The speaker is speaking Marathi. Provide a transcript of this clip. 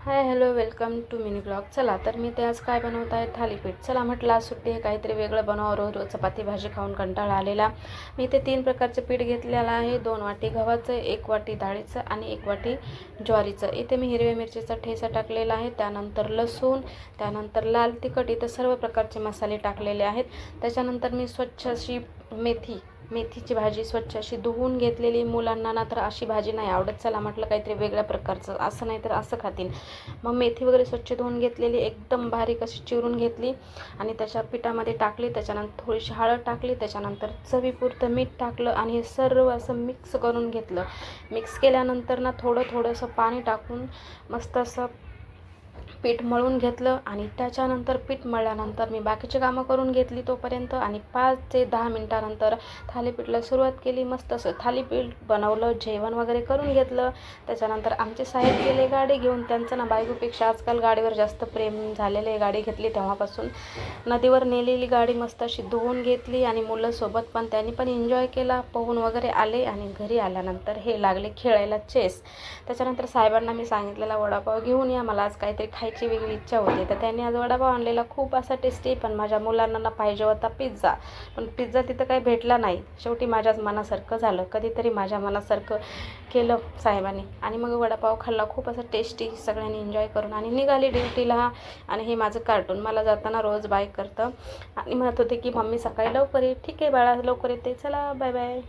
High hello welcome to mini blog. चला तर मी ते आज काय बनवत आहे, थालीपीठ. चला म्हटलं आज सुट्टी आहे, काहीतरी वेगळं बनवावं. रोज रोज चपाती भाजी खाऊन कंटाळा आलेला. मी ते 3 प्रकारचं पीठ घेतलेलं आहे. 2 वाटी गव्हाचं, 1 वाटी डाळीचं आणि 1 वाटी ज्वारीचं. इथे मी हिरव्या मिरचीचा ठेचा टाकलेला आहे, त्यानंतर लसूण, त्यानंतर लाल तिखट, इथं सर्व प्रकारचे मसाले टाकलेले आहेत. त्याच्यानंतर मी स्वच्छ अशी मेथीची भाजी स्वच्छ अशी धुवून घेतलेली. मुलांना ना तर अशी भाजी नाही आवडत. चला म्हटलं काहीतरी वेगळ्या प्रकारचं, असं नाही तर असं खातील. मग मेथी वगैरे स्वच्छ धुवून घेतलेली, एकदम बारीक अशी चिरून घेतली आणि त्याच्या पिठामध्ये टाकली. त्याच्यानंतर थोडीशी हळद टाकली, त्याच्यानंतर चवीपुरतं मीठ टाकलं आणि हे सर्व असं मिक्स करून घेतलं. मिक्स केल्यानंतर ना थोडंसं पाणी टाकून मस्त असं पीठ मळून घेतलं आणि त्याच्यानंतर पीठ मळल्यानंतर मी बाकीची कामं करून घेतली तोपर्यंत, आणि 5 ते 10 मिनटानंतर थालीपीठला सुरुवात केली. मस्त असं थालीपीठ बनवलं, जेवण वगैरे करून घेतलं. त्याच्यानंतर आमचे साहेब गेले गाडी घेऊन. त्यांचं ना बायकोपेक्षा आजकाल गाडीवर जास्त प्रेम झालेलं आहे. गाडी घेतली तेव्हापासून नदीवर नेलेली गाडी मस्त अशी धुवून घेतली आणि मुलंसोबत पण त्यांनी पण एन्जॉय केला. पोहून वगैरे आले आणि घरी आल्यानंतर हे लागले खेळायला चेस. त्याच्यानंतर साहेबांना मी सांगितलेला वडापाव घेऊन या, मला आज काहीतरी खायची वेगळी इच्छा होती. तर त्यांनी आज वडापाव आणलेला, खूप असा टेस्टी. पण माझ्या मुलांना ना पाहिजे होता पिझ्झा, पण पिझ्झा तिथं काही भेटला नाही. शेवटी माझ्याच मनासारखं झालं. कधीतरी माझ्या मनासारखं केलं साहेबांनी आणि मग वडापाव खाल्ला. खूप असं टेस्टी, सगळ्यांनी एन्जॉय करून आणि निघाली ड्युटीला. आणि हे माझं कार्टून मला जाताना रोज बाय करतं आणि म्हणत होते की मम्मी सकाळी लवकर ये. ठीक आहे बाळा, लवकर येते. चला बाय बाय.